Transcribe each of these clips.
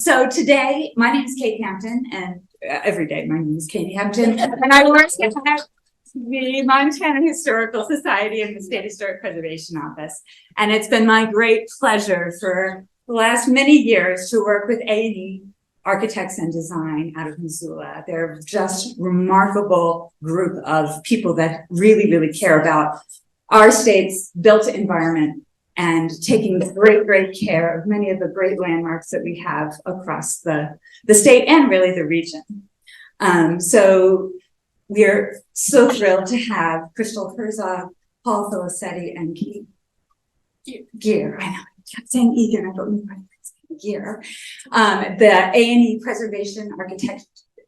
So today, my name is Kate Hampton, and every day my name is Kate Hampton, and I work at the Montana Historical Society and the State Historic Preservation Office. And it's been my great pleasure for the last many years to work with A&E Architects and Design out of Missoula. They're just remarkable group of people that really, really care about our state's built environment and taking great care of many of the great landmarks that we have across the state and really the region. So we're so thrilled to have Crystal Herzog, Paul Filicetti, and Kate Geer. I know, I kept saying Egan, I don't know why Geer. The A&E Preservation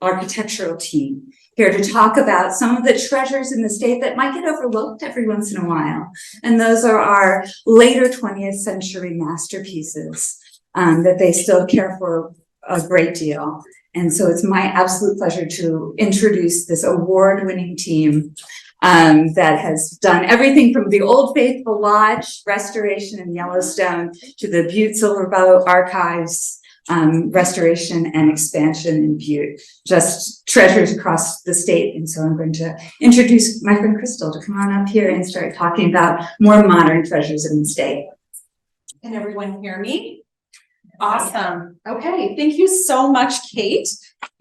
Architectural team here to talk about some of the treasures in the state that might get overlooked every once in a while. And those are our later 20th century masterpieces that they still care for a great deal. And so it's my absolute pleasure to introduce this award-winning team that has done everything from the Old Faithful Lodge restoration in Yellowstone to the Butte Silverbow Archives restoration and expansion in Butte, just treasures across the state. And so I'm going to introduce my friend Crystal to come on up here and start talking about more modern treasures in the state. Can everyone hear me? Awesome. Okay, thank you so much, Kate.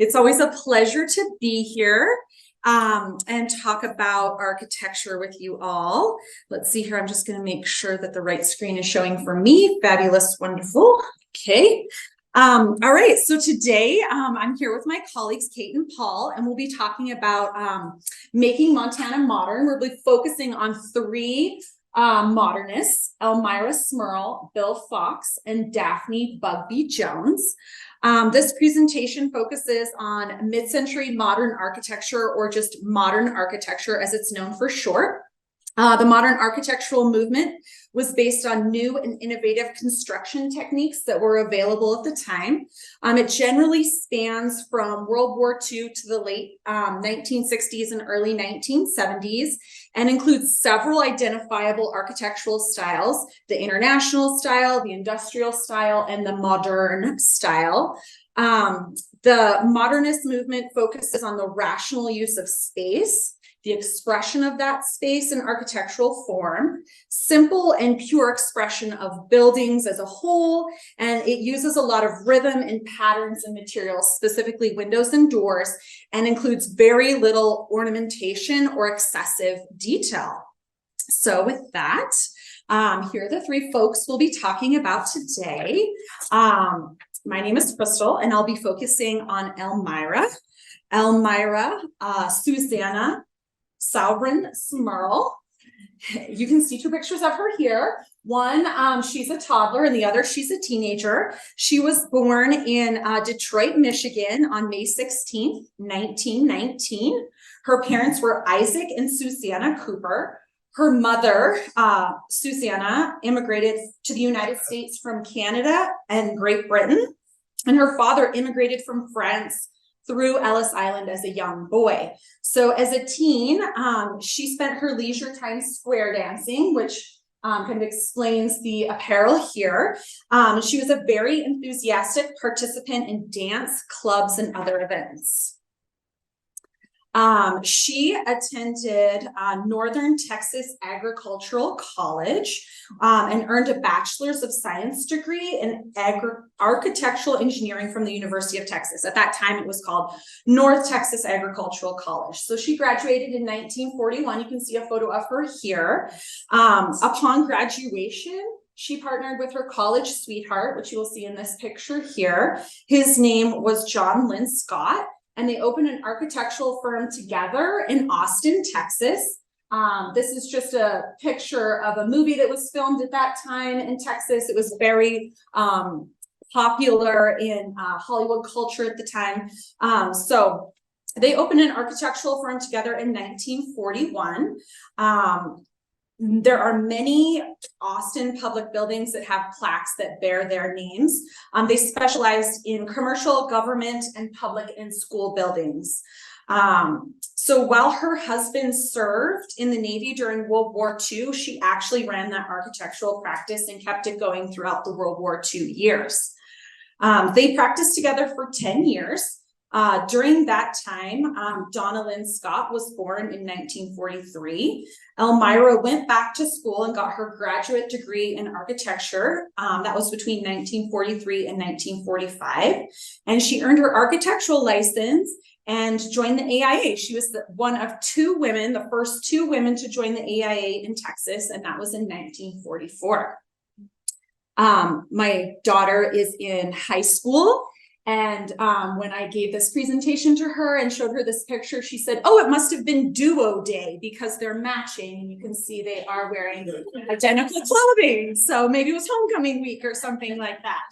It's always a pleasure to be here and talk about architecture with you all. Let's see here. I'm just going to make sure that the right screen is showing for me. Fabulous, wonderful. Okay. All right, so today I'm here with my colleagues Kate and Paul, and we'll be talking about making Montana modern. We'll be focusing on three modernists: Elmira Smyrl, Bill Fox, and Daphne Bugbee Jones. This presentation focuses on mid-century modern architecture, or just modern architecture as it's known for short. The modern architectural movement was based on new and innovative construction techniques that were available at the time. It generally spans from World War II to the late 1960s and early 1970s, and includes several identifiable architectural styles: the international style, the industrial style, and the modern style. The modernist movement focuses on the rational use of space, the expression of that space in architectural form, simple and pure expression of buildings as a whole, and it uses a lot of rhythm and patterns and materials, specifically windows and doors, and includes very little ornamentation or excessive detail. So with that, here are the three folks we'll be talking about today. My name is Crystal, and I'll be focusing on Elmira, Susanna Sovereign Smyrl. You can see two pictures of her here. One, she's a toddler, and the other, she's a teenager. She was born in Detroit, Michigan on May 16th, 1919. Her parents were Isaac and Susanna Cooper. Her mother, Susanna, immigrated to the United States from Canada and Great Britain, and her father immigrated from France through Ellis Island as a young boy. So as a teen, she spent her leisure time square dancing, which kind of explains the apparel here. She was a very enthusiastic participant in dance clubs and other events. She attended Northern Texas Agricultural College and earned a Bachelor's of Science degree in Architectural Engineering from the University of Texas. At that time, it was called North Texas Agricultural College. So she graduated in 1941. You can see a photo of her here. Upon graduation, she partnered with her college sweetheart, which you will see in this picture here. His name was John Lynn Scott, and they opened an architectural firm together in Austin, Texas. This is just a picture of a movie that was filmed at that time in Texas. It was very popular in Hollywood culture at the time. So they opened an architectural firm together in 1941. There are many Austin public buildings that have plaques that bear their names. They specialized in commercial, government, and public and school buildings. So while her husband served in the Navy during World War II, she actually ran that architectural practice and kept it going throughout the World War II years. They practiced together for 10 years. During that time, Donna Lynn Scott was born in 1943. Elmira went back to school and got her graduate degree in architecture. That was between 1943 and 1945. And she earned her architectural license and joined the AIA. She was one of two women, the first two women to join the AIA in Texas, and that was in 1944. My daughter is in high school. And when I gave this presentation to her and showed her this picture, she said, oh, it must have been duo day because they're matching. And you can see they are wearing identical clothing. So maybe it was homecoming week or something like that.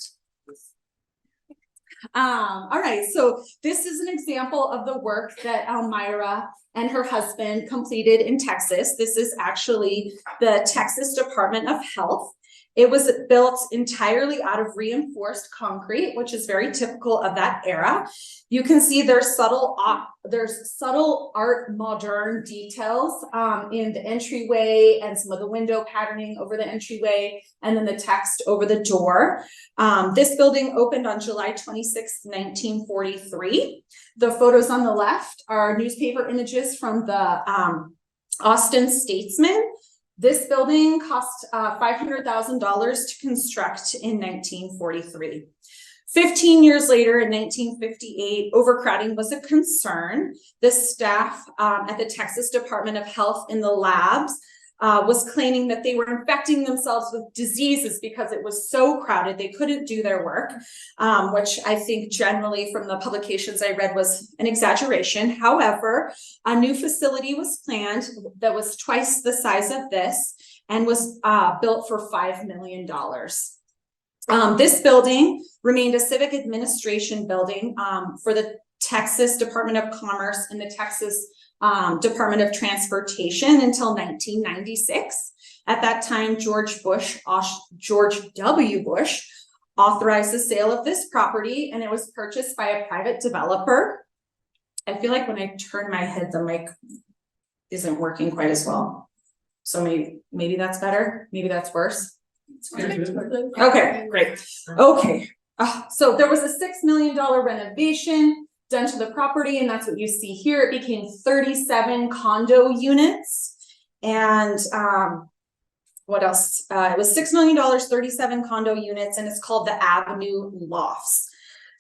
All right, so this is an example of the work that Elmira and her husband completed in Texas. This is actually the Texas Department of Health. It was built entirely out of reinforced concrete, which is very typical of that era. You can see there's subtle art modern details in the entryway and some of the window patterning over the entryway, and then the text over the door. This building opened on July 26, 1943. The photos on the left are newspaper images from the Austin Statesman. This building cost $500,000 to construct in 1943. 15 years later, in 1958, overcrowding was a concern. The staff at the Texas Department of Health in the labs was claiming that they were infecting themselves with diseases because it was so crowded they couldn't do their work, which I think generally from the publications I read was an exaggeration. However, a new facility was planned that was twice the size of this and was built for $5 million. This building remained a civic administration building for the Texas Department of Commerce and the Texas Department of Transportation until 1996. At that time, George W. Bush authorized the sale of this property, and it was purchased by a private developer. I feel like when I turn my head, the mic isn't working quite as well. So maybe that's better. Maybe that's worse. Okay, great. Okay. So there was a $6 million renovation done to the property, and that's what you see here. It became 37 condo units. And what else? It was $6 million, 37 condo units, and it's called the Avenue Lofts.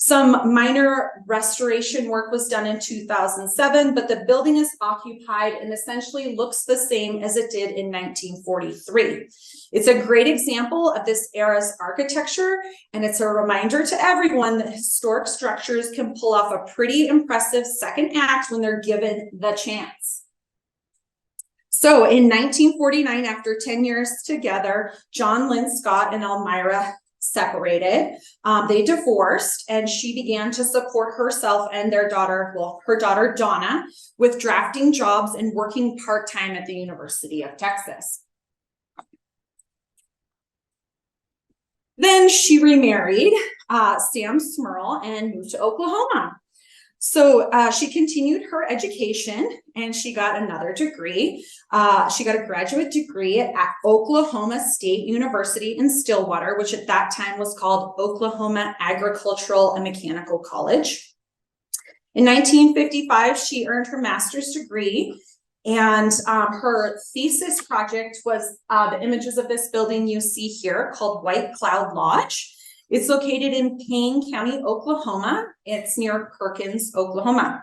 Some minor restoration work was done in 2007, but the building is occupied and essentially looks the same as it did in 1943. It's a great example of this era's architecture, and it's a reminder to everyone that historic structures can pull off a pretty impressive second act when they're given the chance. So in 1949, after 10 years together, John Lynn Scott and Elmira separated. They divorced, and she began to support herself and their daughter, well, her daughter Donna, with drafting jobs and working part-time at the University of Texas. Then she remarried Sam Smyrl and moved to Oklahoma. So she continued her education, and she got another degree. She got a graduate degree at Oklahoma State University in Stillwater, which at that time was called Oklahoma Agricultural and Mechanical College. In 1955, she earned her master's degree, and her thesis project was the images of this building you see here called White Cloud Lodge. It's located in Payne County, Oklahoma. It's near Perkins, Oklahoma.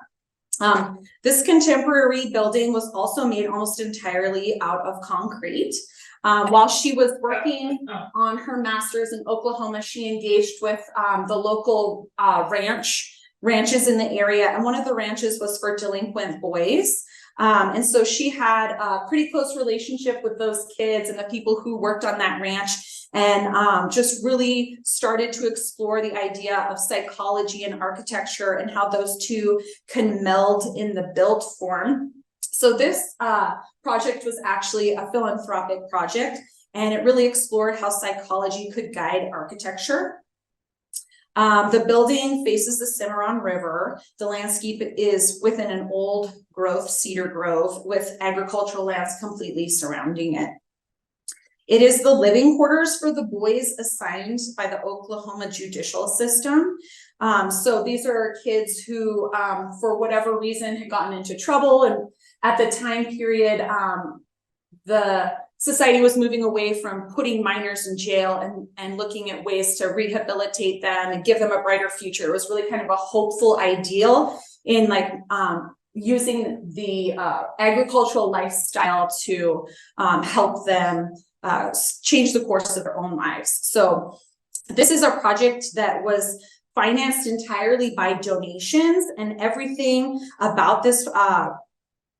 This contemporary building was also made almost entirely out of concrete. While she was working on her master's in Oklahoma, she engaged with the local ranches in the area. And one of the ranches was for delinquent boys. And so she had a pretty close relationship with those kids and the people who worked on that ranch, and just really started to explore the idea of psychology and architecture and how those two can meld in the built form. So this project was actually a philanthropic project, and it really explored how psychology could guide architecture. The building faces the Cimarron River. The landscape is within an old growth cedar grove with agricultural lands completely surrounding it. It is the living quarters for the boys assigned by the Oklahoma judicial system. So these are kids who, for whatever reason, had gotten into trouble, and at the time period, the society was moving away from putting minors in jail and looking at ways to rehabilitate them and give them a brighter future. It was really kind of a hopeful ideal in like using the agricultural lifestyle to help them change the course of their own lives. So this is a project that was financed entirely by donations, and everything about this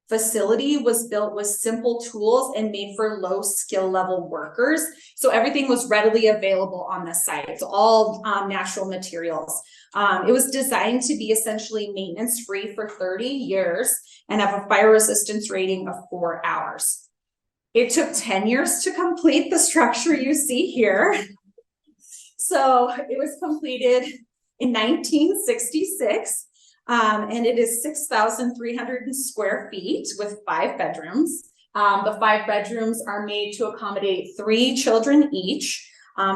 facility was built with simple tools and made for low skill level workers. So everything was readily available on the site. It's all natural materials. It was designed to be essentially maintenance free for 30 years and have a fire resistance rating of 4 hours. It took 10 years to complete the structure you see here. So it was completed in 1966. And it is 6,300 square feet with 5 bedrooms. The 5 bedrooms are made to accommodate 3 children each.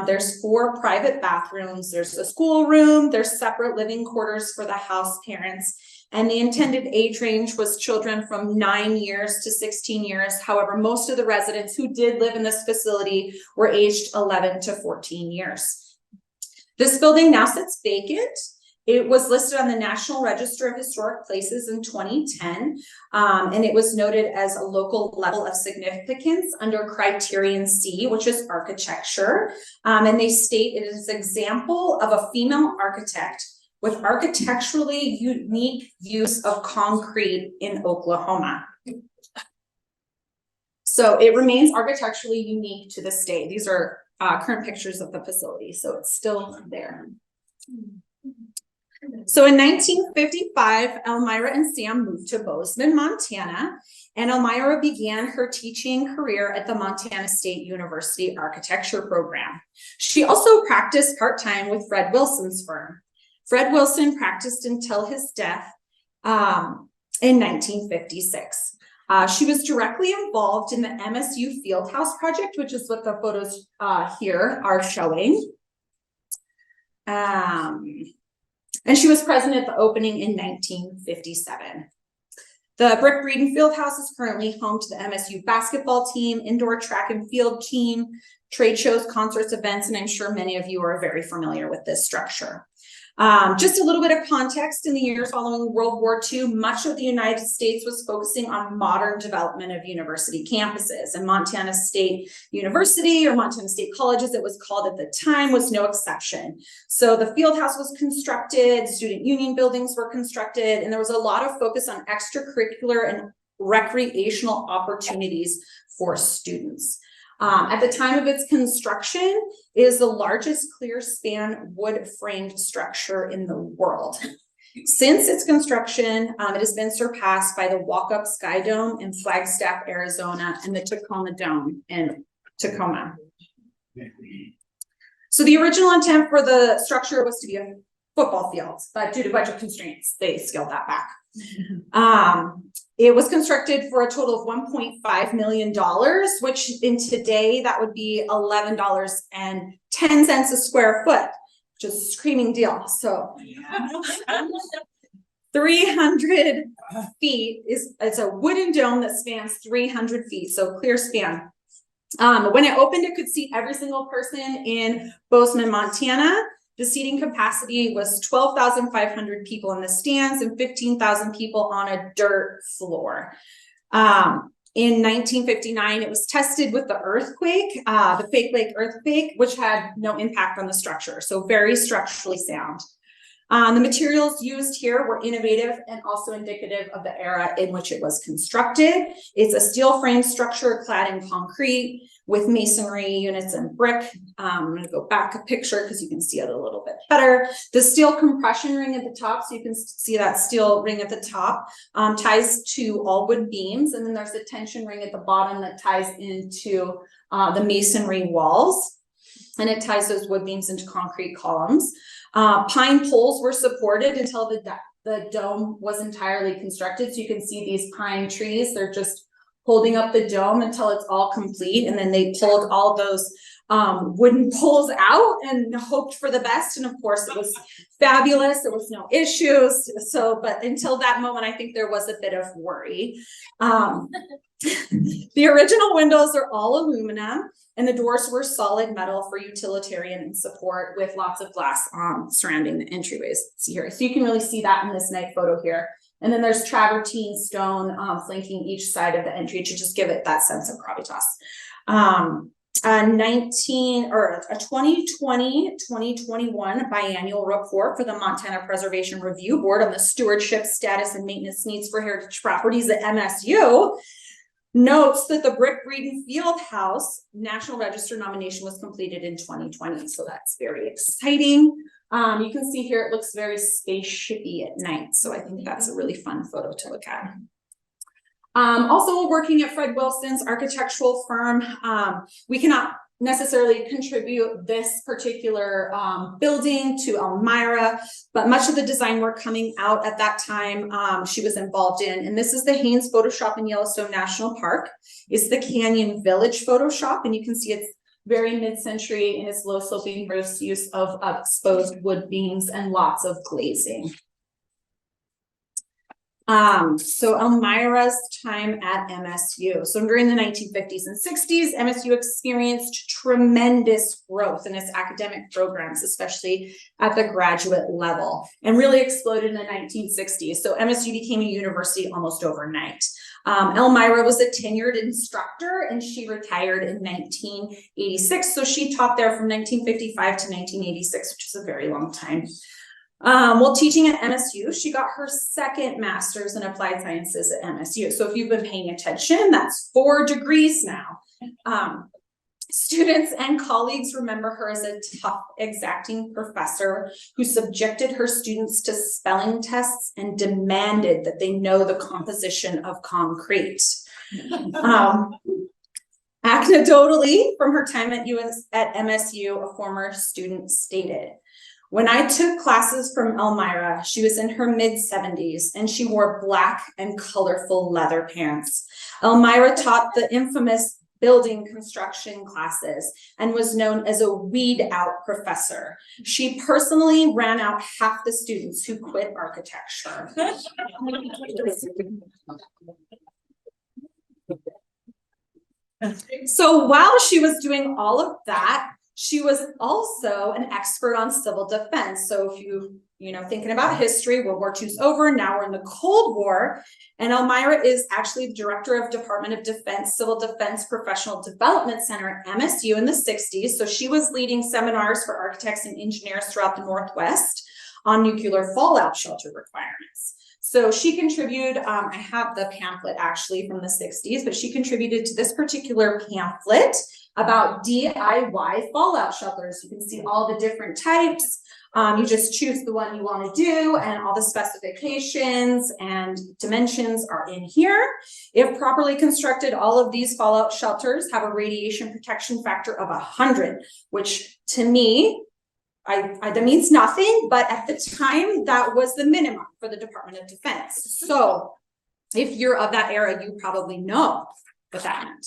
There's 4 private bathrooms. There's a schoolroom. There's separate living quarters for the house parents. And the intended age range was children from 9 years to 16 years. However, most of the residents who did live in this facility were aged 11 to 14 years. This building now sits vacant. It was listed on the National Register of Historic Places in 2010, and it was noted as a local level of significance under criterion C, which is architecture. And they state it is an example of a female architect with architecturally unique use of concrete in Oklahoma. So it remains architecturally unique to this day. These are current pictures of the facility, so it's still there. So in 1955, Elmira and Sam moved to Bozeman, Montana, and Elmira began her teaching career at the Montana State University Architecture program. She also practiced part-time with Fred Wilson's firm. Fred Wilson practiced until his death in 1956. She was directly involved in the MSU Field House project, which is what the photos here are showing. And she was present at the opening in 1957. The brick Breeden Field House is currently home to the MSU basketball team, indoor track and field team, trade shows, concerts, events, and I'm sure many of you are very familiar with this structure. Just a little bit of context: in the years following World War II, much of the United States was focusing on modern development of university campuses, and Montana State University, or Montana State College as it was called at the time, was no exception. So the field house was constructed, student union buildings were constructed, and there was a lot of focus on extracurricular and recreational opportunities for students. At the time of its construction, it is the largest clear span wood framed structure in the world. Since its construction, it has been surpassed by the Walk-Up Sky Dome in Flagstaff, Arizona, and the Tacoma Dome in Tacoma. So the original intent for the structure was to be a football field, but due to budget constraints, they scaled that back. It was constructed for a total of $1.5 million, which in today, that would be $11.10 a square foot, which is a screaming deal. So 300 feet it's a wooden dome that spans 300 feet, so clear span. When it opened, it could seat every single person in Bozeman, Montana. The seating capacity was 12,500 people in the stands and 15,000 people on a dirt floor. In 1959, it was tested with the earthquake, the Fake Lake earthquake, which had no impact on the structure, so very structurally sound. The materials used here were innovative and also indicative of the era in which it was constructed. It's a steel frame structure clad in concrete with masonry units and brick. I'm going to go back a picture because you can see it a little bit better. The steel compression ring at the top, so you can see that steel ring at the top, ties to all wood beams. And then there's a tension ring at the bottom that ties into the masonry walls. And it ties those wood beams into concrete columns. Pine poles were supported until the dome was entirely constructed. So you can see these pine trees, they're just holding up the dome until it's all complete. And then they pulled all those wooden poles out and hoped for the best. And of course it was fabulous. There was no issues. So, but until that moment, I think there was a bit of worry. The original windows are all aluminum and the doors were solid metal for utilitarian and support with lots of glass surrounding the entryways. See here. So you can really see that in this night photo here. And then there's travertine stone flanking each side of the entry to just give it that sense of gravitas. A 2020-2021 biannual report for the Montana Preservation Review Board on the stewardship, status, and maintenance needs for heritage properties at MSU notes that the brick Breeden Field House National Register nomination was completed in 2020. So that's very exciting. You can see here, it looks very spaceshipy at night. So I think that's a really fun photo to look at. Also working at Fred Wilson's architectural firm, we cannot necessarily contribute this particular building to Elmira, but much of the design work coming out at that time she was involved in. And this is the Haynes Photo Shop in Yellowstone National Park. It's the Canyon Village Photo Shop, and you can see it's very mid-century in its low sloping roofs, use of exposed wood beams and lots of glazing. So Elmira's time at MSU. So during the 1950s and 60s, MSU experienced tremendous growth in its academic programs, especially at the graduate level, and really exploded in the 1960s. So MSU became a university almost overnight. Elmira was a tenured instructor and she retired in 1986. So she taught there from 1955 to 1986, which is a very long time. While teaching at MSU, she got her second master's in applied sciences at MSU. So if you've been paying attention, that's 4 degrees now. Students and colleagues remember her as a tough, exacting professor who subjected her students to spelling tests and demanded that they know the composition of concrete. Anecdotally, from her time at MSU, a former student stated, "When I took classes from Elmira, she was in her mid-70s and she wore black and colorful leather pants. Elmira taught the infamous building construction classes and was known as a weed out professor. She personally ran out half the students who quit architecture." So while she was doing all of that, she was also an expert on civil defense. So if thinking about history, World War II is over. Now we're in the Cold War. And Elmira is actually the director of Department of Defense, Civil Defense Professional Development Center at MSU in the 60s. So she was leading seminars for architects and engineers throughout the Northwest on nuclear fallout shelter requirements. So she contributed, I have the pamphlet actually from the 60s, but she contributed to this particular pamphlet about DIY fallout shelters. You can see all the different types. You just choose the one you want to do, and all the specifications and dimensions are in here. If properly constructed, all of these fallout shelters have a radiation protection factor of 100, which to me, that means nothing, but at the time that was the minimum for the Department of Defense. So if you're of that era, you probably know what that meant.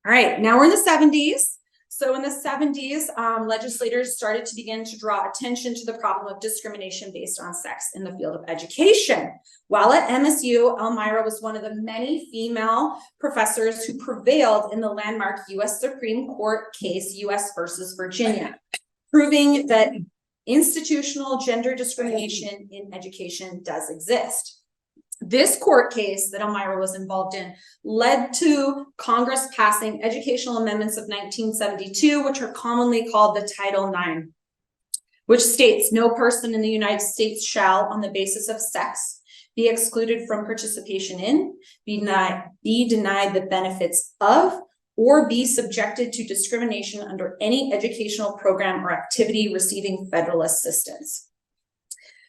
All right, now we're in the 70s. So in the 70s, legislators started to begin to draw attention to the problem of discrimination based on sex in the field of education. While at MSU, Elmira was one of the many female professors who prevailed in the landmark U.S. Supreme Court case, U.S. versus Virginia, proving that institutional gender discrimination in education does exist. This court case that Elmira was involved in led to Congress passing educational amendments of 1972, which are commonly called the Title IX, which states no person in the United States shall, on the basis of sex, be excluded from participation in, be denied the benefits of, or be subjected to discrimination under any educational program or activity receiving federal assistance.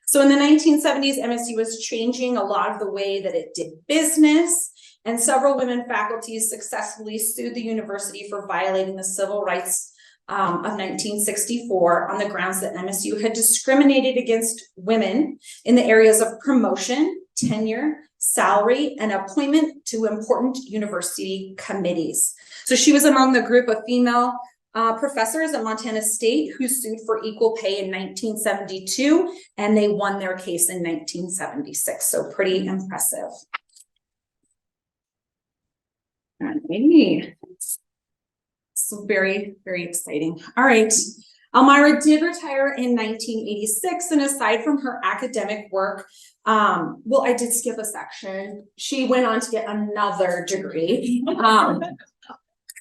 So in the 1970s, MSU was changing a lot of the way that it did business, and several women faculties successfully sued the university for violating the civil rights of 1964 on the grounds that MSU had discriminated against women in the areas of promotion, tenure, salary, and appointment to important university committees. So she was among the group of female professors at Montana State who sued for equal pay in 1972, and they won their case in 1976. So pretty impressive. Alrighty. So very, very exciting. All right. Elmira did retire in 1986, and aside from her academic work, well, I did skip a section. She went on to get another degree.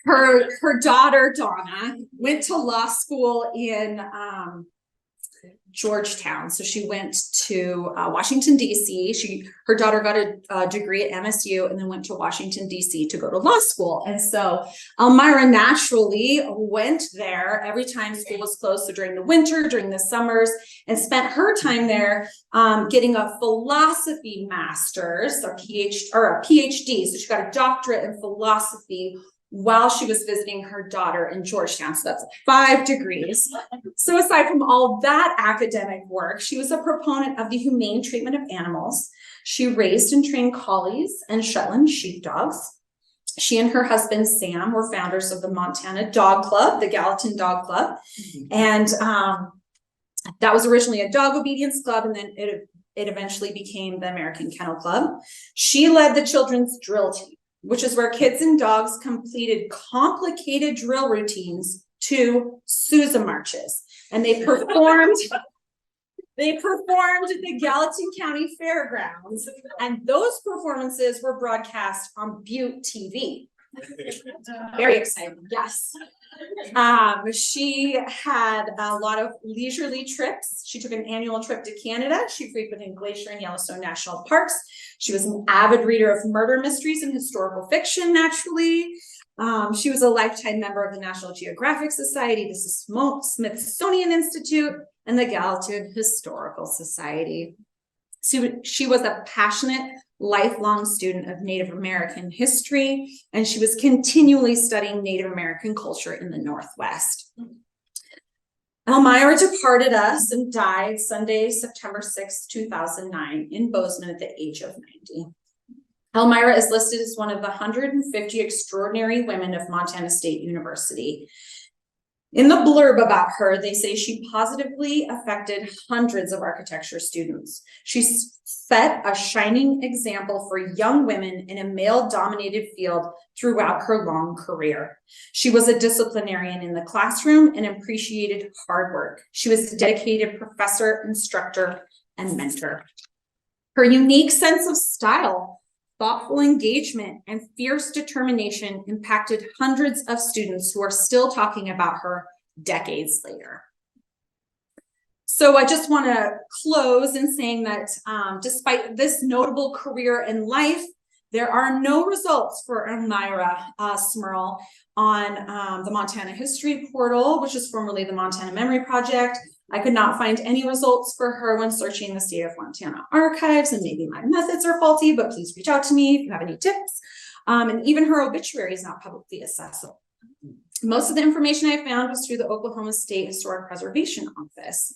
Her daughter, Donna, went to law school in Georgetown. So she went to Washington, D.C. Her daughter got a degree at MSU and then went to Washington, D.C. to go to law school. And so Elmira naturally went there every time school was closed. So during the winter, during the summers, and spent her time there getting a philosophy master's, a PhD. So she got a doctorate in philosophy while she was visiting her daughter in Georgetown. So that's 5 degrees. So aside from all that academic work, she was a proponent of the humane treatment of animals. She raised and trained collies and Shetland sheepdogs. She and her husband, Sam, were founders of the Montana Dog Club, the Gallatin Dog Club. And that was originally a dog obedience club, and then it eventually became the American Kennel Club. She led the children's drill team, which is where kids and dogs completed complicated drill routines to Sousa marches. And they performed at the Gallatin County Fairgrounds. And those performances were broadcast on Butte TV. Very exciting, yes. She had a lot of leisurely trips. She took an annual trip to Canada. She frequented Glacier and Yellowstone National Parks. She was an avid reader of murder mysteries and historical fiction, naturally. She was a lifetime member of the National Geographic Society, the Smithsonian Institute, and the Gallatin Historical Society. She was a passionate, lifelong student of Native American history, and she was continually studying Native American culture in the Northwest. Elmira departed us and died Sunday, September 6, 2009 in Bozeman at the age of 90. Elmira is listed as one of the 150 extraordinary women of Montana State University. In the blurb about her, they say she positively affected hundreds of architecture students. She set a shining example for young women in a male-dominated field throughout her long career. She was a disciplinarian in the classroom and appreciated hard work. She was a dedicated professor, instructor, and mentor. Her unique sense of style, thoughtful engagement, and fierce determination impacted hundreds of students who are still talking about her decades later. So I just want to close in saying that despite this notable career in life, there are no results for Elmira Smyrl on the Montana History Portal, which is formerly the Montana Memory Project. I could not find any results for her when searching the State of Montana archives, and maybe my methods are faulty, but please reach out to me if you have any tips. And even her obituary is not publicly accessible. Most of the information I found was through the Oklahoma State Historic Preservation Office.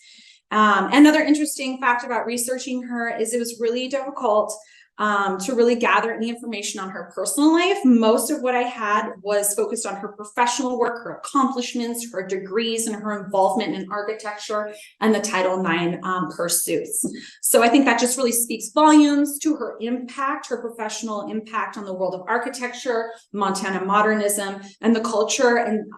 Another interesting fact about researching her is it was really difficult to really gather any information on her personal life. Most of what I had was focused on her professional work, her accomplishments, her degrees, and her involvement in architecture and the Title IX pursuits. So I think that just really speaks volumes to her impact, her professional impact on the world of architecture, Montana modernism, and the culture and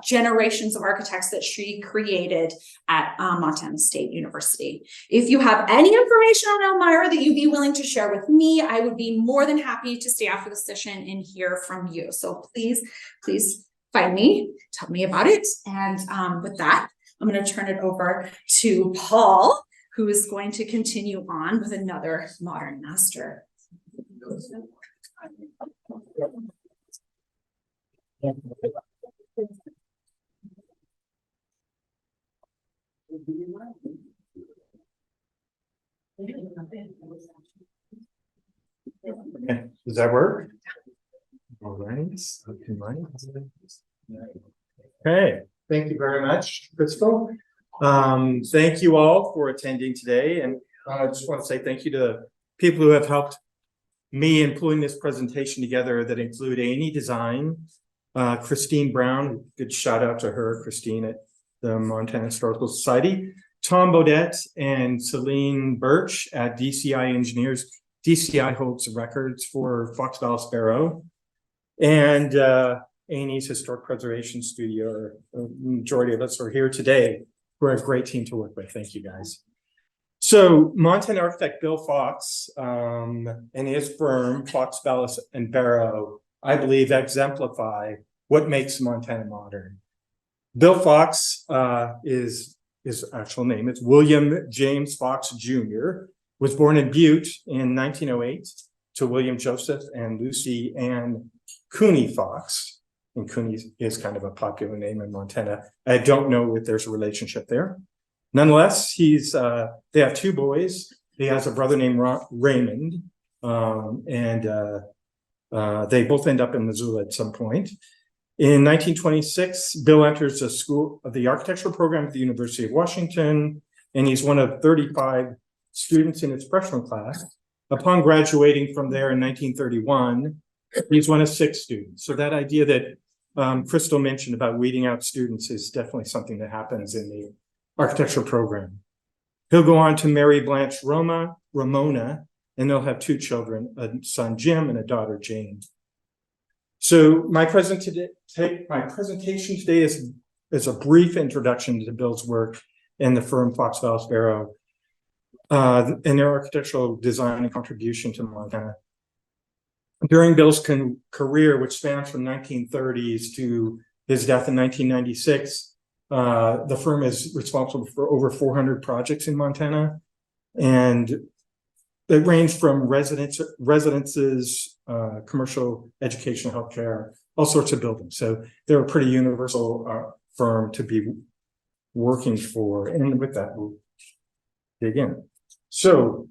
generations of architects that she created at Montana State University. If you have any information on Elmira that you'd be willing to share with me, I would be more than happy to stay after the session and hear from you. So please find me, tell me about it. And with that, I'm going to turn it over to Paul, who is going to continue on with another modern master. Okay, does that work? All right. Okay, thank you very much, Crystal. Thank you all for attending today, and I just want to say thank you to people who have helped me in pulling this presentation together that include A&E Design, Christine Brown, good shout out to her, Christine at the Montana Historical Society, Tom Bodette and Celine Birch at DCI Engineers. DCI holds the records for Fox Valley Sparrow, and A&E's Historic Preservation Studio. Majority of us are here today. We're a great team to work with. Thank you, guys. So Montana architect Bill Fox and his firm, Fox, Ballas, and Barrow, I believe exemplify what makes Montana modern. Bill Fox is his actual name. It's William James Fox Jr. Was born in Butte in 1908 to William Joseph and Lucy Ann Cooney Fox. And Cooney is kind of a popular name in Montana. I don't know if there's a relationship there. Nonetheless, they have two boys. He has a brother named Raymond, and they both end up in Missoula at some point. In 1926, Bill enters the architectural program at the University of Washington, and he's one of 35 students in his freshman class. Upon graduating from there in 1931, he's one of 6 students. So that idea that Crystal mentioned about weeding out students is definitely something that happens in the architecture program. He'll go on to marry Blanche Ramona, and they'll have 2 children, a son Jim and a daughter Jane. So my presentation today is a brief introduction to Bill's work and the firm Fox Valley Sparrow and their architectural design and contribution to Montana. During Bill's career, which spans from 1930s to his death in 1996, the firm is responsible for over 400 projects in Montana, and it ranged from residences, commercial, education, healthcare, all sorts of buildings. So they're a pretty universal firm to be working for. And with that, we'll dig in. So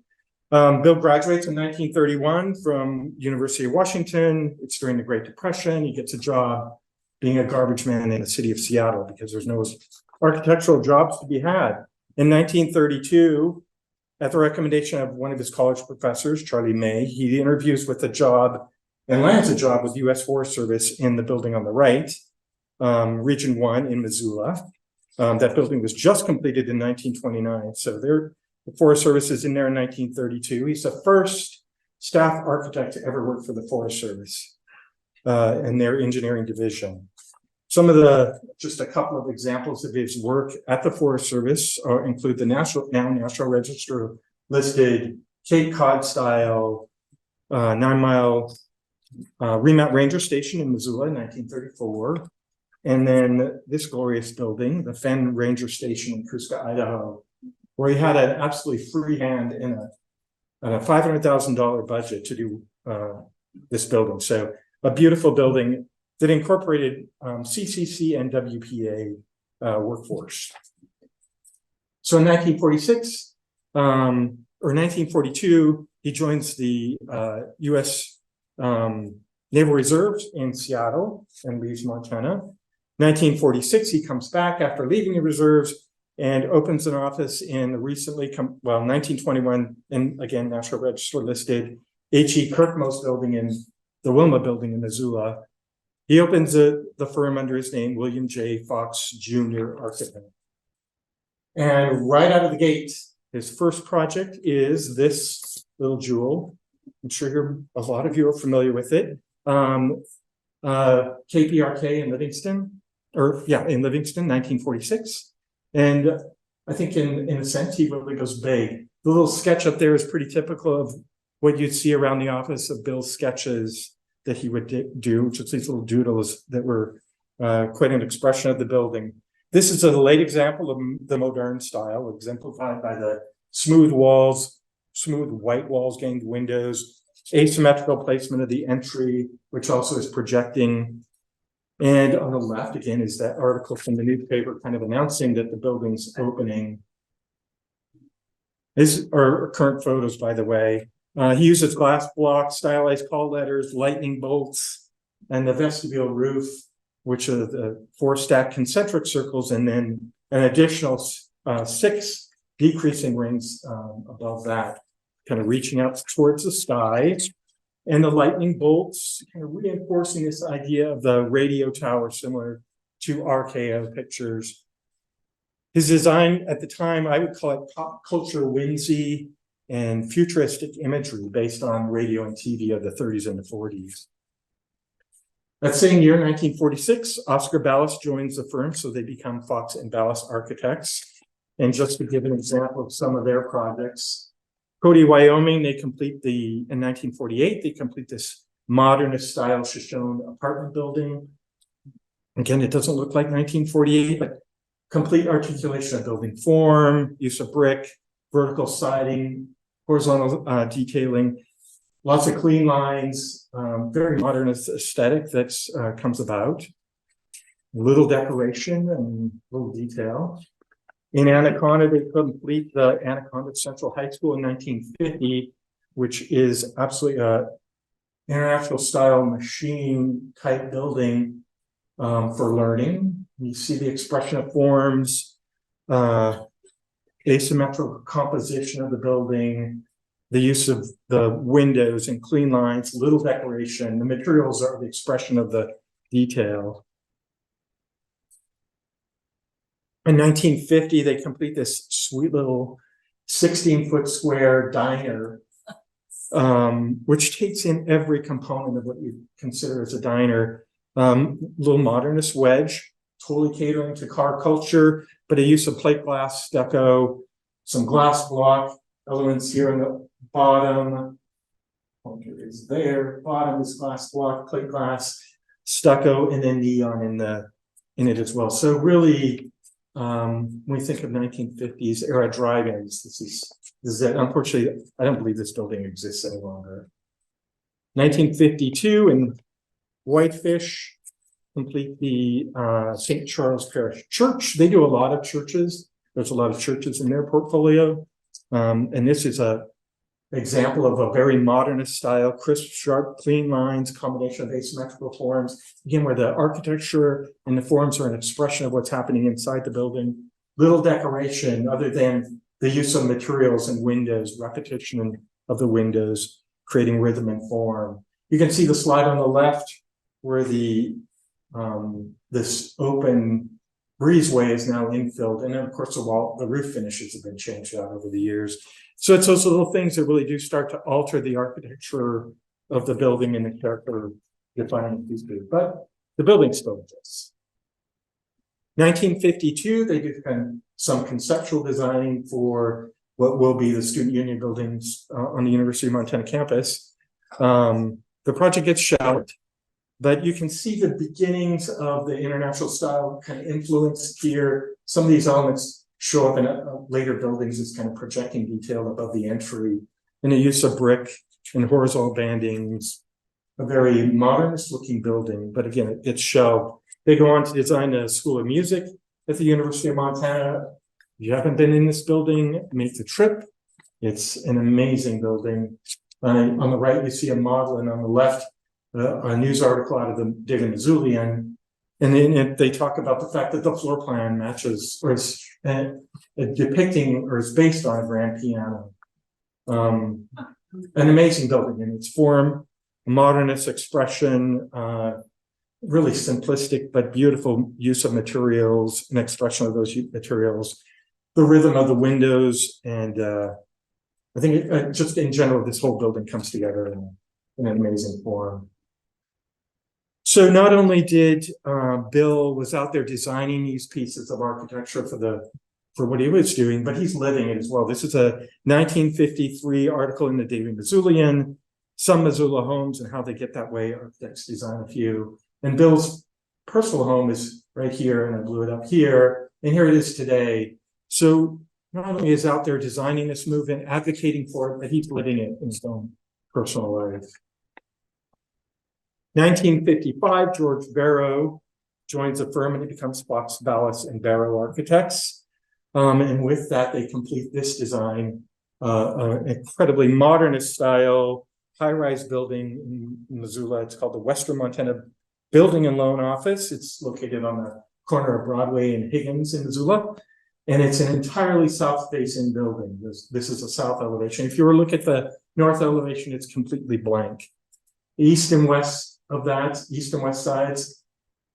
Bill graduates in 1931 from University of Washington. It's during the Great Depression. He gets a job being a garbage man in the city of Seattle because there's no architectural jobs to be had. In 1932, at the recommendation of one of his college professors, Charlie May, he interviews with a job and lands a job with the U.S. Forest Service in the building on the right, Region 1 in Missoula. That building was just completed in 1929. So the Forest Service is in there in 1932. He's the first staff architect to ever work for the Forest Service and their engineering division. Just a couple of examples of his work at the Forest Service include the National Register listed Cape Cod style 9-mile remount ranger station in Missoula in 1934. And then this glorious building, the Fenn Ranger Station in Kruska, Idaho, where he had an absolutely free hand in a $500,000 budget to do this building. So a beautiful building that incorporated CCC and WPA workforce. So in 1946 or 1942, he joins the U.S. Naval Reserve in Seattle and leaves Montana. 1946, he comes back after leaving the reserves and opens an office in the 1921, and again, National Register listed H.E. Kirkmost building in the Wilma building in Missoula. He opens the firm under his name, William J. Fox Jr. Architect. And right out of the gate, his first project is this little jewel. I'm sure a lot of you are familiar with it. KPRK in Livingston, in Livingston, 1946. And I think in a sense, he really goes big. The little sketch up there is pretty typical of what you'd see around the office of Bill's sketches that he would do, just these little doodles that were quite an expression of the building. This is a late example of the modern style, exemplified by the smooth white walls, gained windows, asymmetrical placement of the entry, which also is projecting. And on the left, again, is that article from the newspaper kind of announcing that the building's opening. These are current photos, by the way. He uses glass blocks, stylized call letters, lightning bolts, and the vestibule roof, which are the 4 stacked concentric circles, and then an additional 6 decreasing rings above that, kind of reaching out towards the sky. and the lightning bolts, kind of reinforcing this idea of the radio tower similar to RKO pictures. His design at the time, I would call it pop culture whimsy and futuristic imagery based on radio and TV of the 30s and the 40s. That same year, 1946, Oscar Ballas joins the firm, so they become Fox and Ballas Architects. And just to give an example of some of their projects, Cody, Wyoming, in 1948, they complete this modernist style Shoshone apartment building. Again, it doesn't look like 1948, but complete articulation of building form, use of brick, vertical siding, horizontal detailing, lots of clean lines, very modernist aesthetic that comes about. Little decoration and little detail. In Anaconda, they complete the Anaconda Central High School in 1950, which is absolutely a international style machine type building for learning. You see the expression of forms, asymmetrical composition of the building, the use of the windows and clean lines, little decoration. The materials are the expression of the detail. In 1950, they complete this sweet little 16-foot square diner, which takes in every component of what you consider as a diner. Little modernist wedge, totally catering to car culture, but a use of plate glass, stucco, some glass block elements here on the bottom. Pointer is there. Bottom is glass block, plate glass, stucco, and then neon in it as well. So really, when we think of 1950s era drive-ins, this is it. Unfortunately, I don't believe this building exists any longer. 1952 in Whitefish, complete the St. Charles Parish Church. They do a lot of churches. There's a lot of churches in their portfolio. And this is a example of a very modernist style, crisp, sharp, clean lines, combination of asymmetrical forms. Again, where the architecture and the forms are an expression of what's happening inside the building. Little decoration other than the use of materials and windows, repetition of the windows, creating rhythm and form. You can see the slide on the left where this open breezeway is now infilled, and then of course the roof finishes have been changed out over the years. So it's those little things that really do start to alter the architecture of the building and the character defining these big. But the building still exists. 1952, they did some conceptual designing for what will be the student union buildings on the University of Montana campus. The project gets shelved, but you can see the beginnings of the international style kind of influence here. Some of these elements show up in later buildings as kind of projecting detail above the entry, and the use of brick and horizontal bandings. A very modernist looking building, but again, it's shelved. They go on to design a School of Music at the University of Montana. If you haven't been in this building, make the trip. It's an amazing building. On the right, you see a model, and on the left, a news article out of the Daily Missoulian. And then they talk about the fact that the floor plan matches or is depicting or is based on a grand piano. An amazing building in its form, modernist expression, really simplistic but beautiful use of materials and expression of those materials, the rhythm of the windows, and I think just in general, this whole building comes together in an amazing form. So not only did Bill was out there designing these pieces of architecture for what he was doing, but he's living it as well. This is a 1953 article in the Daily Missoulian, some Missoula homes and how they get that way. Architects design a few. And Bill's personal home is right here, and I blew it up here. And here it is today. So not only is out there designing this movement, advocating for it, but he's living it in his own personal life. 1955, George Barrow joins the firm and he becomes Fox, Ballas, and Barrow Architects. And with that, they complete this design, an incredibly modernist style, high-rise building in Missoula. It's called the Western Montana Building and Loan Office. It's located on the corner of Broadway and Higgins in Missoula. And it's an entirely south-facing building. This is a south elevation. If you were to look at the north elevation, it's completely blank. East and west of that, east and west sides.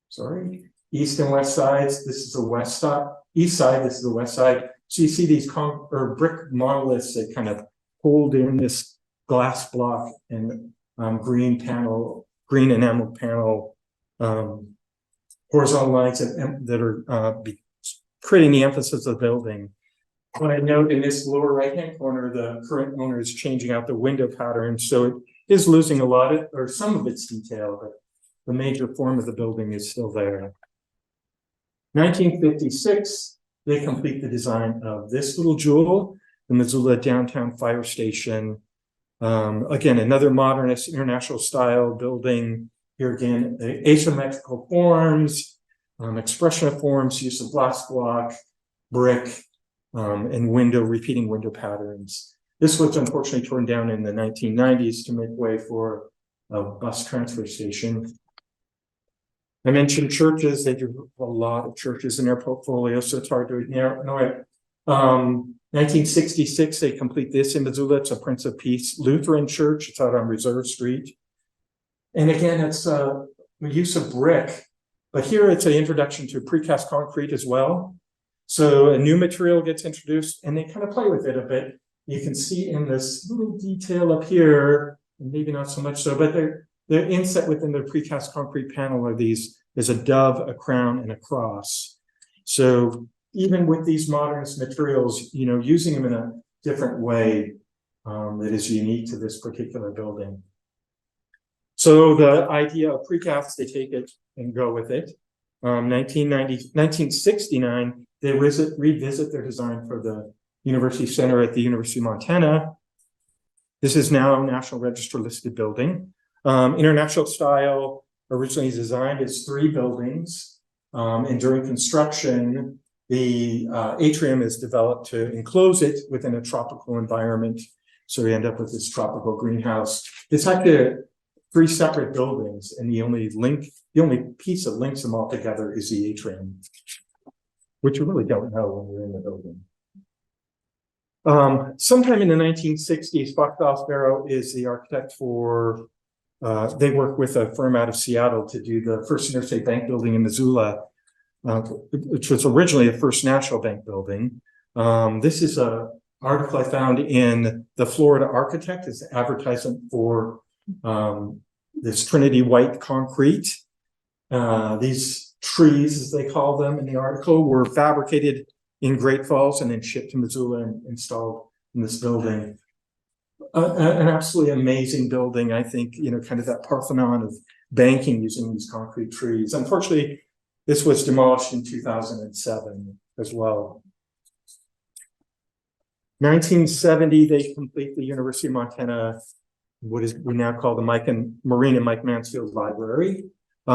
Sorry, east and west sides. This is the west side, east side. This is the west side. So you see these brick monoliths that kind of hold in this glass block and green enamel panel horizontal lines that are creating the emphasis of the building. What I note in this lower right-hand corner, the current owner is changing out the window pattern, so it is losing a lot of, or some of its detail, but the major form of the building is still there. 1956, they complete the design of this little jewel, the Missoula Downtown Fire Station. Again, another modernist international style building. Here again, asymmetrical forms, expression of forms, use of glass block, brick, and repeating window patterns. This was unfortunately torn down in the 1990s to make way for a bus transfer station. I mentioned churches. They do a lot of churches in their portfolio, so it's hard to know it. 1966, they complete this in Missoula. It's a Prince of Peace Lutheran church. It's out on Reserve Street. And again, it's the use of brick, but here it's an introduction to precast concrete as well. So a new material gets introduced and they kind of play with it a bit. You can see in this little detail up here, maybe not so much so, but they're inset within the precast concrete panel are there's a dove, a crown, and a cross. So even with these modernist materials, using them in a different way that is unique to this particular building. So the idea of precast, they take it and go with it. 1969, they revisit their design for the University Center at the University of Montana. This is now a National Register listed building. International style, originally designed as 3 buildings. And during construction, the atrium is developed to enclose it within a tropical environment. So we end up with this tropical greenhouse. It's actually 3 separate buildings, and the only piece that links them all together is the atrium, which you really don't know when you're in the building. Sometime in the 1960s, Fox Filicetti is the architect for, they work with a firm out of Seattle to do the first Interstate Bank building in Missoula, which was originally the first National Bank building. This is an article I found in the Florida Architect. It's an advertisement for this Trinity white concrete. These trees, as they call them in the article, were fabricated in Great Falls and then shipped to Missoula and installed in this building. An absolutely amazing building, I think, kind of that Parthenon of banking using these concrete trees. Unfortunately, this was demolished in 2007 as well. 1970, they complete the University of Montana, what is we now call the Marine and Mike Mansfield Library.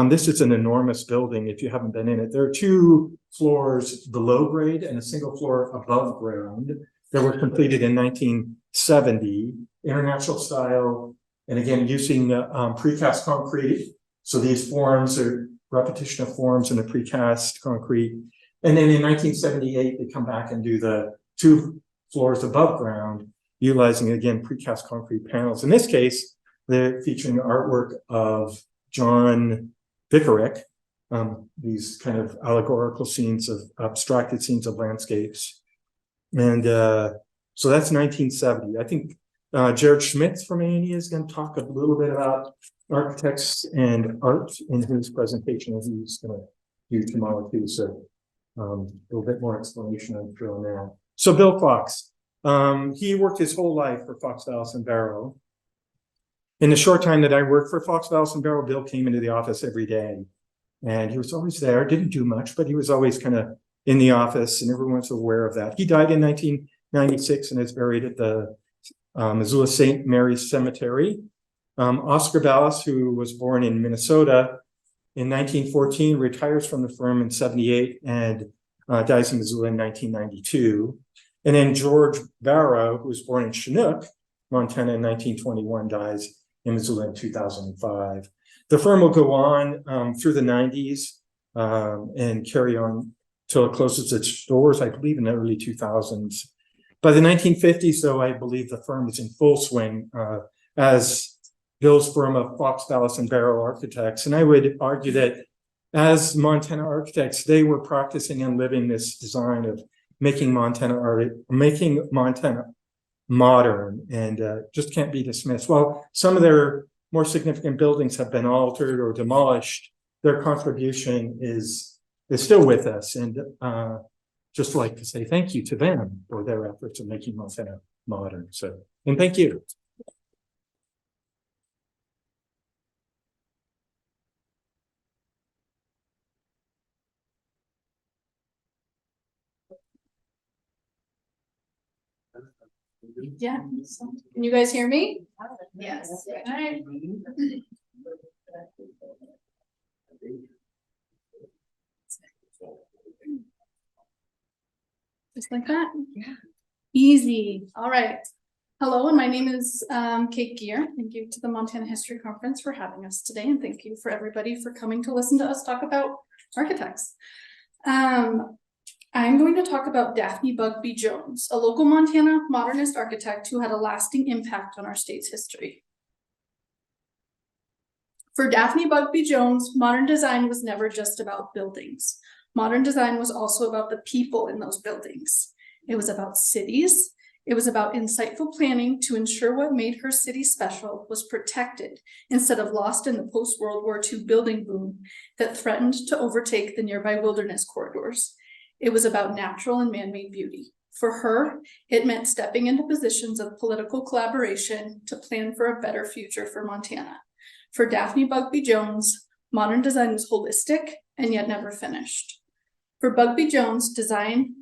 This is an enormous building if you haven't been in it. There are 2 floors below grade and a single floor above ground that were completed in 1970, international style, and again, using precast concrete. So these forms are repetition of forms in the precast concrete. And then in 1978, they come back and do the 2 floors above ground, utilizing, again, precast concrete panels. In this case, they're featuring artwork of John Vickerick, these kind of allegorical scenes of abstracted scenes of landscapes. And so that's 1970. I think Jared Schmitz from A&E is going to talk a little bit about architects and art in his presentation, as he's going to do tomorrow too. So a little bit more explanation I'm sure on that. So Bill Fox, he worked his whole life for Fox Vallis and Barrow. In the short time that I worked for Fox Vallis and Barrow, Bill came into the office every day, and he was always there. Didn't do much, but he was always kind of in the office, and everyone's aware of that. He died in 1996 and is buried at the Missoula St. Mary's Cemetery. Oscar Vallis, who was born in Minnesota in 1914, retires from the firm in 78 and dies in Missoula in 1992. And then George Barrow, who was born in Chinook, Montana in 1921, dies in Missoula in 2005. The firm will go on through the 90s and carry on till it closes its doors, I believe, in the early 2000s. By the 1950s, though, I believe the firm is in full swing as Bill's firm of Fox, Dallas, and Barrow Architects. And I would argue that as Montana architects, they were practicing and living this design of making Montana modern, and just can't be dismissed. While some of their more significant buildings have been altered or demolished, their contribution is still with us. And just like to say thank you to them for their efforts in making Montana modern. So, and thank you. Yeah. Can you guys hear me? Yes. All right. Just like that? Yeah. Easy. All right. Hello, and my name is Kate Geer. Thank you to the Montana History Conference for having us today, and thank you for everybody for coming to listen to us talk about architects. I'm going to talk about Daphne Bugbee Jones, a local Montana modernist architect who had a lasting impact on our state's history. For Daphne Bugbee Jones, modern design was never just about buildings. Modern design was also about the people in those buildings. It was about cities. It was about insightful planning to ensure what made her city special was protected instead of lost in the post-World War II building boom that threatened to overtake the nearby wilderness corridors. It was about natural and man-made beauty. For her, it meant stepping into positions of political collaboration to plan for a better future for Montana. For Daphne Bugbee Jones, modern design was holistic and yet never finished. For Bugbee Jones,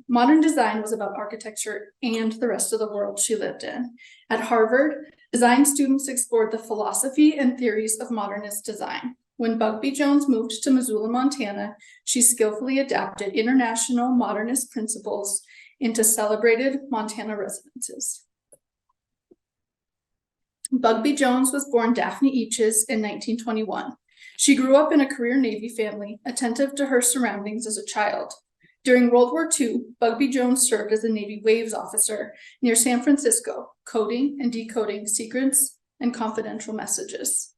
modern design was about architecture and the rest of the world she lived in. At Harvard, design students explored the philosophy and theories of modernist design. When Bugbee Jones moved to Missoula, Montana, she skillfully adapted international modernist principles into celebrated Montana residences. Bugbee Jones was born Daphne Eaches in 1921. She grew up in a career Navy family, attentive to her surroundings as a child. During World War II, Bugbee Jones served as a Navy waves officer near San Francisco, coding and decoding secrets and confidential messages.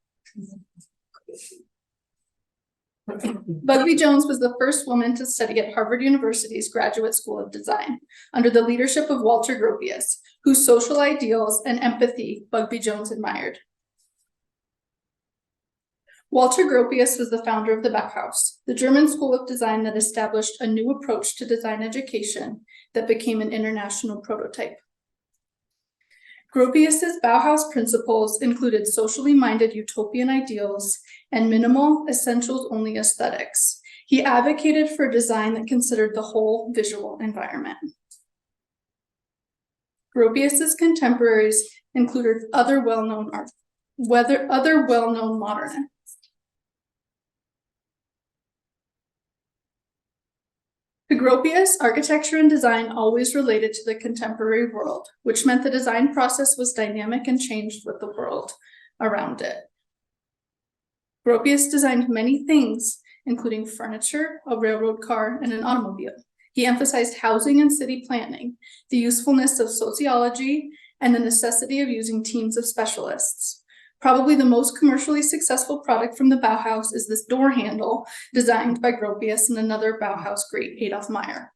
Bugbee Jones was the first woman to study at Harvard University's Graduate School of Design under the leadership of Walter Gropius, whose social ideals and empathy Bugbee Jones admired. Walter Gropius was the founder of the Bauhaus, the German school of design that established a new approach to design education that became an international prototype. Gropius's Bauhaus principles included socially minded utopian ideals and minimal, essentials-only aesthetics. He advocated for design that considered the whole visual environment. Gropius's contemporaries included other well-known modernists. To Gropius, architecture and design always related to the contemporary world, which meant the design process was dynamic and changed with the world around it. Gropius designed many things, including furniture, a railroad car, and an automobile. He emphasized housing and city planning, the usefulness of sociology, and the necessity of using teams of specialists. Probably the most commercially successful product from the Bauhaus is this door handle designed by Gropius and another Bauhaus great, Adolf Meyer.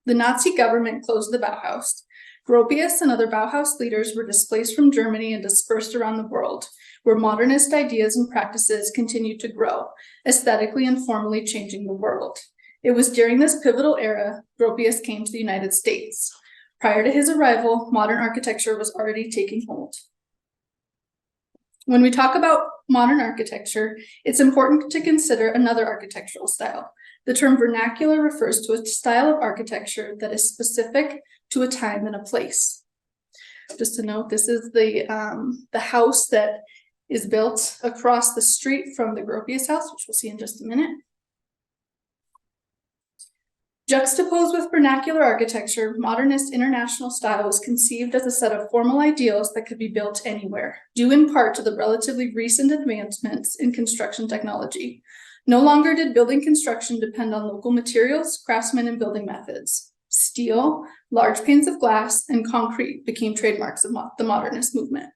The Nazi government closed the Bauhaus. Gropius and other Bauhaus leaders were displaced from Germany and dispersed around the world, where modernist ideas and practices continued to grow, aesthetically and formally changing the world. It was during this pivotal era Gropius came to the United States. Prior to his arrival, modern architecture was already taking hold. When we talk about modern architecture, it's important to consider another architectural style. The term vernacular refers to a style of architecture that is specific to a time and a place. Just to note, this is the house that is built across the street from the Gropius house, which we'll see in just a minute. Juxtaposed with vernacular architecture, modernist international style was conceived as a set of formal ideals that could be built anywhere, due in part to the relatively recent advancements in construction technology. No longer did building construction depend on local materials, craftsmen, and building methods. Steel, large panes of glass, and concrete became trademarks of the modernist movement.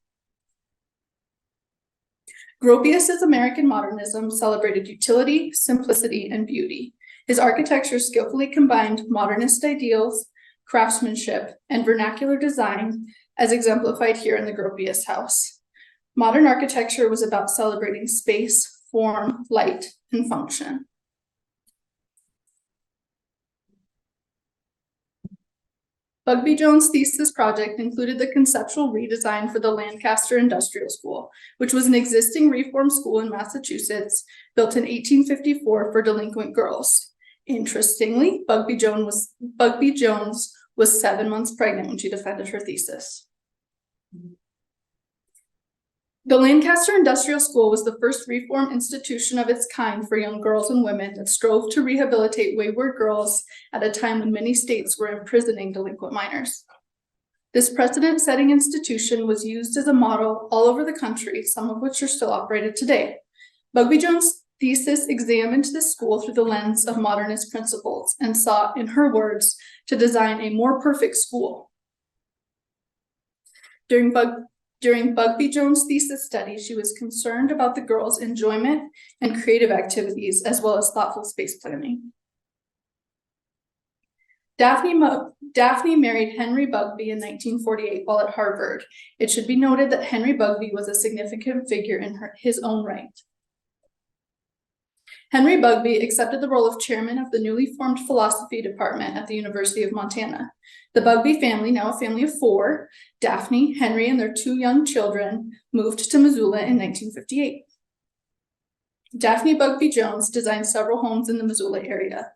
Gropius's American modernism celebrated utility, simplicity, and beauty. His architecture skillfully combined modernist ideals, craftsmanship, and vernacular design, as exemplified here in the Gropius house. Modern architecture was about celebrating space, form, light, and function. Bugbee Jones' thesis project included the conceptual redesign for the Lancaster Industrial School, which was an existing reform school in Massachusetts, built in 1854 for delinquent girls. Interestingly, Bugbee Jones was 7 months pregnant when she defended her thesis. The Lancaster Industrial School was the first reform institution of its kind for young girls and women that strove to rehabilitate wayward girls at a time when many states were imprisoning delinquent minors. This precedent-setting institution was used as a model all over the country, some of which are still operated today. Bugbee Jones' thesis examined this school through the lens of modernist principles and sought, in her words, to design a more perfect school. During Bugbee Jones' thesis study, she was concerned about the girls' enjoyment and creative activities, as well as thoughtful space planning. Daphne married Henry Bugbee in 1948 while at Harvard. It should be noted that Henry Bugbee was a significant figure in his own right. Henry Bugbee accepted the role of chairman of the newly formed philosophy department at the University of Montana. The Bugbee family, now a family of 4, Daphne, Henry, and their 2 young children, moved to Missoula in 1958. Daphne Bugbee Jones designed several homes in the Missoula area.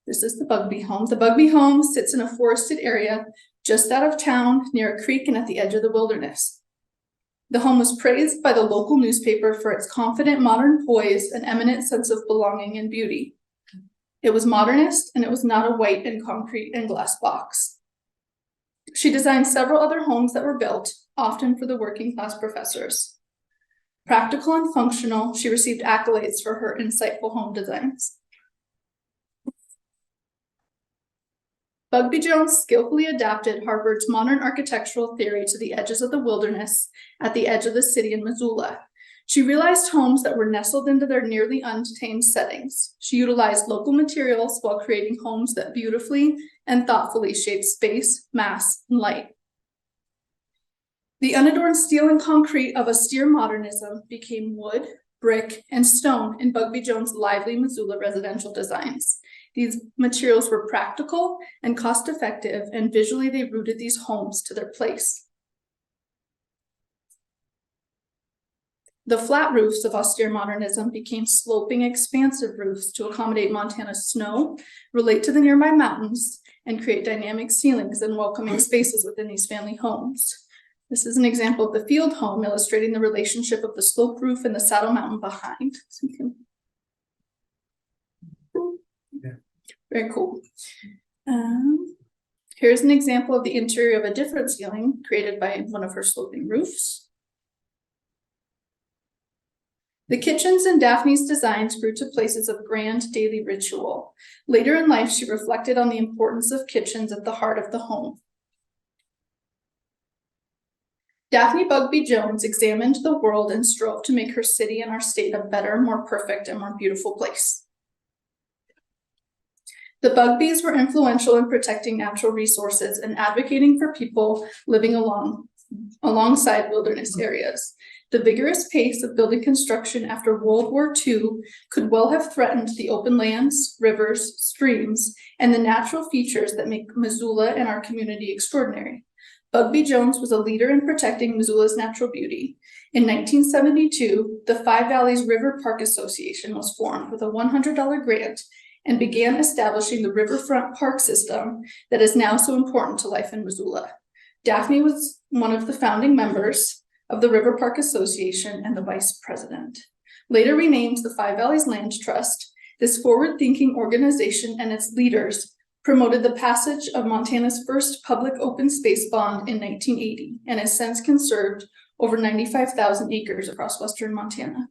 This is the Bugbee home. The Bugbee home sits in a forested area just out of town near a creek and at the edge of the wilderness. The home was praised by the local newspaper for its confident modern poise and eminent sense of belonging and beauty. It was modernist, and it was not a white and concrete and glass box. She designed several other homes that were built, often for the working class professors. Practical and functional, she received accolades for her insightful home designs. Bugbee Jones skillfully adapted Harvard's modern architectural theory to the edges of the wilderness at the edge of the city in Missoula. She realized homes that were nestled into their nearly untamed settings. She utilized local materials while creating homes that beautifully and thoughtfully shaped space, mass, and light. The unadorned steel and concrete of austere modernism became wood, brick, and stone in Bugbee Jones' lively Missoula residential designs. These materials were practical and cost-effective, and visually they rooted these homes to their place. The flat roofs of austere modernism became sloping, expansive roofs to accommodate Montana's snow, relate to the nearby mountains, and create dynamic ceilings and welcoming spaces within these family homes. This is an example of the field home, illustrating the relationship of the slope roof and the saddle mountain behind. So you can... Very cool. Here's an example of the interior of a different ceiling created by one of her sloping roofs. The kitchens in Daphne's designs grew to places of grand daily ritual. Later in life, she reflected on the importance of kitchens at the heart of the home. Daphne Bugbee Jones examined the world and strove to make her city and our state a better, more perfect, and more beautiful place. The Bugbees were influential in protecting natural resources and advocating for people living alongside wilderness areas. The vigorous pace of building construction after World War II could well have threatened the open lands, rivers, streams, and the natural features that make Missoula and our community extraordinary. Bugbee Jones was a leader in protecting Missoula's natural beauty. In 1972, the Five Valleys River Park Association was formed with a $100 grant and began establishing the riverfront park system that is now so important to life in Missoula. Daphne was one of the founding members of the River Park Association and the vice president. Later renamed the Five Valleys Land Trust, this forward-thinking organization and its leaders promoted the passage of Montana's first public open space bond in 1980 and has since conserved over 95,000 acres across western Montana.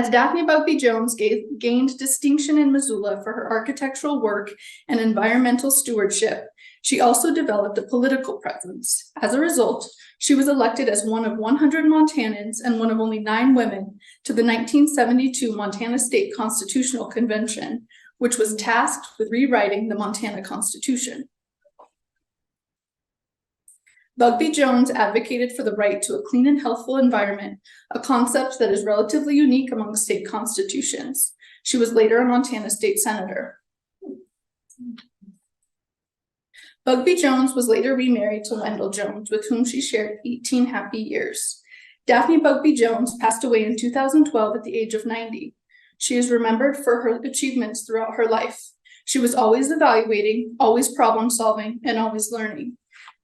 As Daphne Bugbee Jones gained distinction in Missoula for her architectural work and environmental stewardship, she also developed a political presence. As a result, she was elected as one of 100 Montanans and one of only 9 women to the 1972 Montana State Constitutional Convention, which was tasked with rewriting the Montana Constitution. Bugbee Jones advocated for the right to a clean and healthful environment, a concept that is relatively unique among state constitutions. She was later a Montana state senator. Bugbee Jones was later remarried to Wendell Jones, with whom she shared 18 happy years. Daphne Bugbee Jones passed away in 2012 at the age of 90. She is remembered for her achievements throughout her life. She was always evaluating, always problem solving, and always learning.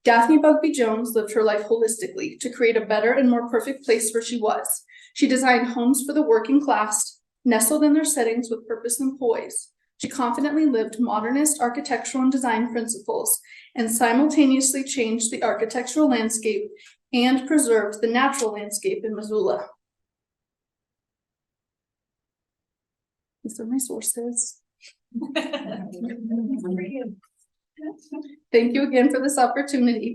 Daphne Bugbee Jones lived her life holistically to create a better and more perfect place where she was. She designed homes for the working class, nestled in their settings with purpose and poise. She confidently lived modernist architectural and design principles and simultaneously changed the architectural landscape and preserved the natural landscape in Missoula. These are my sources. Thank you again for this opportunity.